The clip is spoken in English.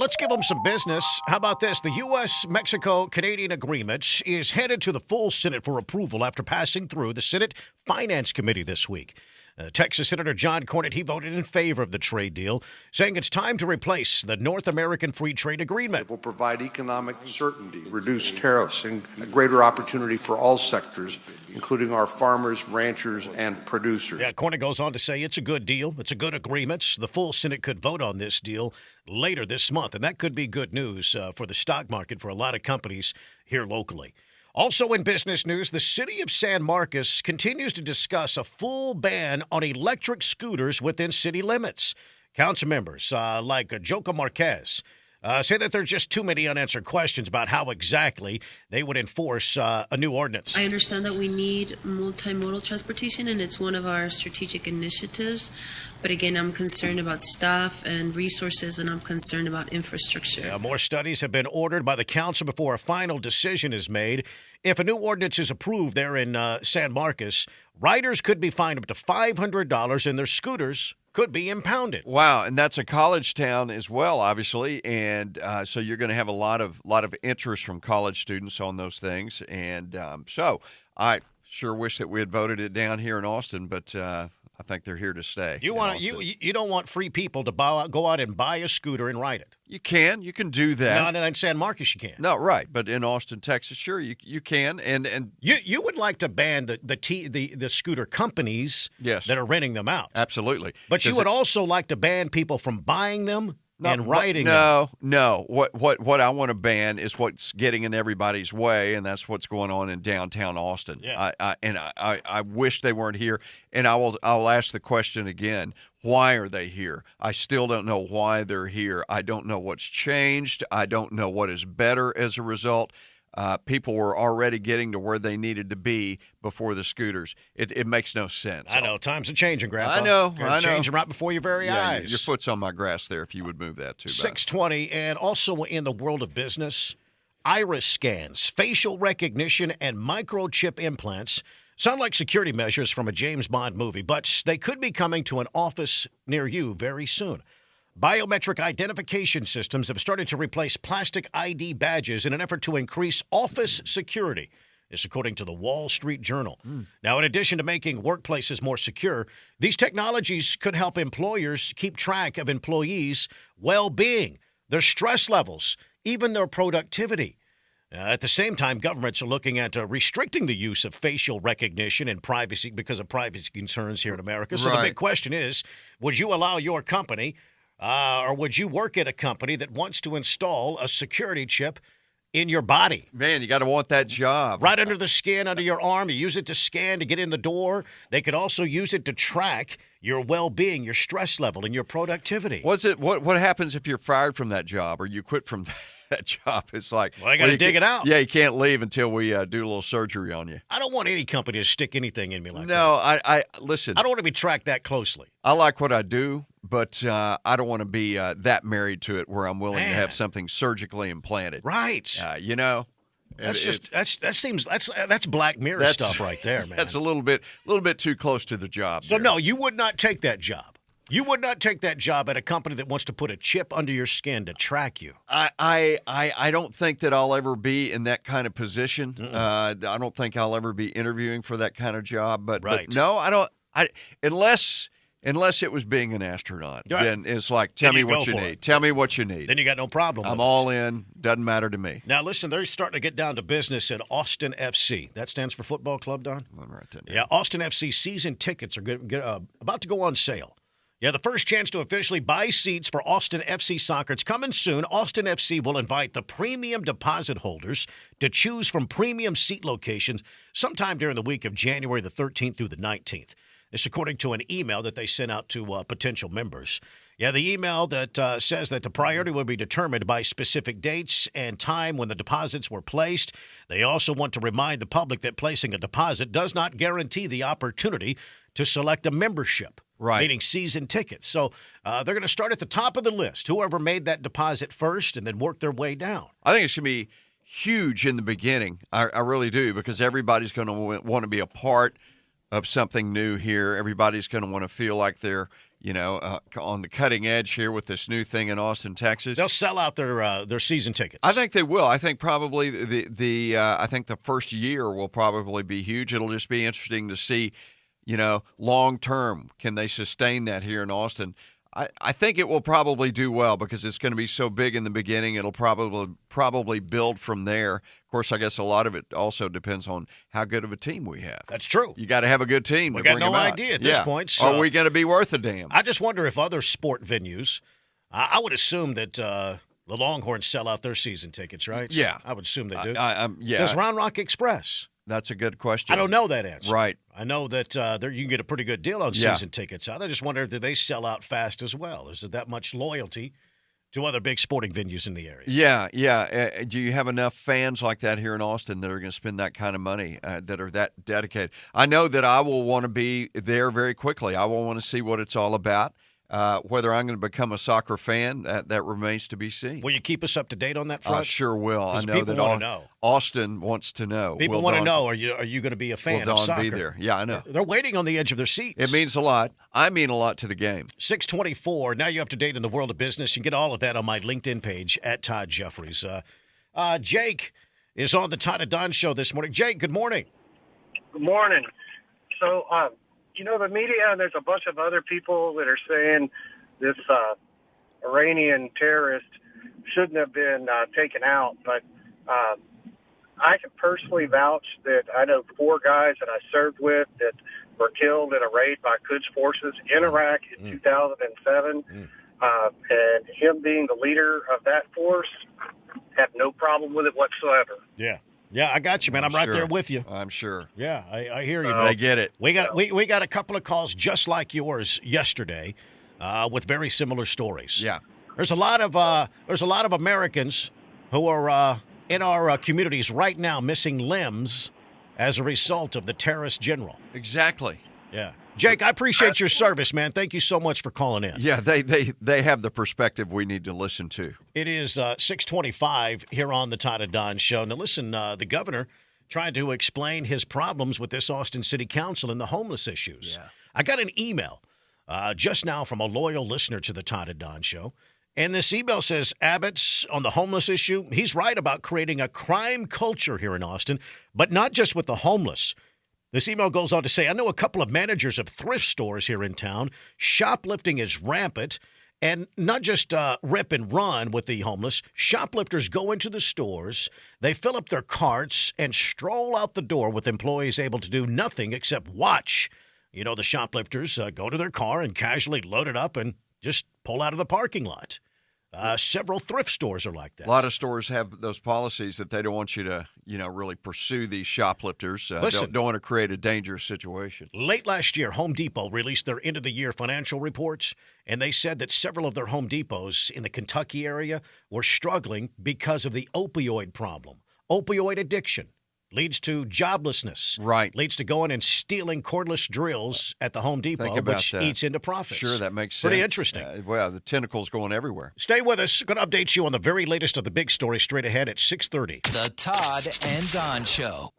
Let's give them some business. How about this? The U.S.-Mexico-Canadian agreement is headed to the full Senate for approval after passing through the Senate Finance Committee this week. Texas Senator John Cornyn, he voted in favor of the trade deal, saying it's time to replace the North American Free Trade Agreement. It will provide economic certainty, reduce tariffs, and a greater opportunity for all sectors, including our farmers, ranchers, and producers. Yeah, Cornyn goes on to say it's a good deal. It's a good agreement. The full Senate could vote on this deal later this month, and that could be good news for the stock market for a lot of companies here locally. Also in business news, the city of San Marcos continues to discuss a full ban on electric scooters within city limits. Council members like Joca Marquez say that there's just too many unanswered questions about how exactly they would enforce a new ordinance. I understand that we need multimodal transportation, and it's one of our strategic initiatives. But again, I'm concerned about staff and resources, and I'm concerned about infrastructure. Yeah, more studies have been ordered by the council before a final decision is made. If a new ordinance is approved there in San Marcos, riders could be fined up to $500 and their scooters could be impounded. Wow, and that's a college town as well, obviously, and so you're going to have a lot of interest from college students on those things, and so I sure wish that we had voted it down here in Austin, but I think they're here to stay. You don't want free people to go out and buy a scooter and ride it. You can do that. Not in San Marcos, you can't. No, right, but in Austin, Texas, sure you can, and you would like to ban the scooter companies that are renting them out. Absolutely, but you would also like to ban people from buying them. And riding them. No. What I want to ban is what's getting in everybody's way, and that's what's going on in downtown Austin. Yeah. I wish they weren't here. And I'll ask the question again. Why are they here? I still don't know why they're here. I don't know what's changed. I don't know what is better as a result. People were already getting to where they needed to be before the scooters. It makes no sense. I know. Times are changing, Grandpa. I know. Changing right before your very eyes. Your foot's on my grass there if you would move that too. 620, and also in the world of business, iris scans, facial recognition, and microchip implants sound like security measures from a James Bond movie, but they could be coming to an office near you very soon. Biometric identification systems have started to replace plastic ID badges in an effort to increase office security. This according to the Wall Street Journal. Now, in addition to making workplaces more secure, these technologies could help employers keep track of employees' well-being, their stress levels, even their productivity. At the same time, governments are looking at restricting the use of facial recognition and privacy because of privacy concerns here in America. So the big question is, would you allow your company or would you work at a company that wants to install a security chip in your body? Man, you got to want that job. Right under the skin, under your arm. You use it to scan to get in the door. They could also use it to track your well-being, your stress level, and your productivity. What happens if you're fired from that job or you quit from that job? It's like, I got to dig it out. Yeah, you can't leave until we do a little surgery on you. I don't want any company to stick anything in me like that. No, I listen. I don't want to be tracked that closely. I like what I do, but I don't want to be that married to it where I'm willing to have something surgically implanted. Right. That's Black Mirror stuff right there, man. That's a little bit too close to the job. So no, you would not take that job. You would not take that job at a company that wants to put a chip under your skin to track you. I don't think that I'll ever be in that kind of position. I don't think I'll ever be interviewing for that kind of job. But no, I don't. Unless it was being an astronaut, then it's like, tell me what you need. Tell me what you need. Then you got no problem. I'm all in. Doesn't matter to me. Now, listen, they're starting to get down to business at Austin FC. That stands for Football Club, Don? Yeah, Austin FC season tickets are about to go on sale. Yeah, the first chance to officially buy seats for Austin FC soccer. It's coming soon. Austin FC will invite the premium deposit holders to choose from premium seat locations sometime during the week of January the 13th through the 19th. This according to an email that they sent out to potential members. Yeah, the email that says that the priority will be determined by specific dates and time when the deposits were placed. They also want to remind the public that placing a deposit does not guarantee the opportunity to select a membership, meaning season tickets. So they're going to start at the top of the list, whoever made that deposit first, and then work their way down. I think it should be huge in the beginning. I really do, because everybody's going to want to be a part of something new here. Everybody's going to want to feel like they're on the cutting edge here with this new thing in Austin, Texas. They'll sell out their season tickets. I think they will. I think probably I think the first year will probably be huge. It'll just be interesting to see, long term, can they sustain that here in Austin? I think it will probably do well because it's going to be so big in the beginning. It'll probably build from there. Of course, I guess a lot of it also depends on how good of a team we have. That's true. You got to have a good team. We to got bring no them out. idea at this point. So are we going to be worth a damn? I just wonder if other sport venues. I would assume that the Longhorns sell out their season tickets, right? Yeah, I would assume they do. Yeah. Does Round Rock Express? That's a good question. I don't know that answer. Right. I know that you can get a pretty good deal on season tickets. I just wonder, do they sell out fast as well? Is there that much loyalty to other big sporting venues in the area? Yeah. Do you have enough fans like that here in Austin that are going to spend that kind of money, that are that dedicated? I know that I will want to be there very quickly. I will want to see what it's all about. Whether I'm going to become a soccer fan, that remains to be seen. Will you keep us up to date on that front? I sure will. I know people that want to know. Austin wants to know. People want to know, are you going to be a fan will of Dawn soccer? be there? Yeah, I know. They're waiting on the edge of their seats. It means a lot. I mean a lot to the game. 624. Now you're up to date in the world of business. You can get all of that on my LinkedIn page at Todd Jeffries. Jake is on the Todd and Don show this morning. Jake, good morning. Good morning. So, the media, and there's a bunch of other people that are saying this Iranian terrorist shouldn't have been taken out. But I can personally vouch that I know 4 guys that I served with that were killed in a raid by Quds forces in Iraq in 2007. And him being the leader of that force, have no problem with it whatsoever. Yeah. Yeah, I got you, man. I'm right there with you. I'm sure. Yeah, I hear you. They get it. We got a couple of calls just like yours yesterday, with very similar stories. Yeah. There's a lot of Americans who are in our communities right now missing limbs as a result of the terrorist general. Exactly. Yeah. Jake, I appreciate your service, man. Thank you so much for calling in. Yeah, they have the perspective we need to listen to. It is 6:25 here on the Todd and Don show. Now, listen, the governor trying to explain his problems with this Austin City Council and the homeless issues. Yeah. I got an email just now from a loyal listener to the Todd and Don show. And this email says, Abbott's on the homeless issue. He's right about creating a crime culture here in Austin, but not just with the homeless. This email goes on to say, I know a couple of managers of thrift stores here in town. Shoplifting is rampant, and not just rip and run with the homeless. Shoplifters go into the stores, they fill up their carts, and stroll out the door with employees able to do nothing except watch. The shoplifters go to their car and casually load it up and just pull out of the parking lot. Several thrift stores are like that. A lot of stores have those policies that they don't want you to, really pursue these shoplifters. Listen, don't want to create a dangerous situation. Late last year, Home Depot released their end-of-the-year financial reports, and they said that several of their Home Depots in the Kentucky area were struggling because of the opioid problem. Opioid addiction leads to joblessness. Right. Leads to going and stealing cordless drills at the Home Depot, which eats into profits. Sure, that makes sense. Pretty interesting. Well, the tentacles going everywhere. Stay with us. Going to update you on the very latest of the big story straight ahead at 6:30. The Todd and Don Show.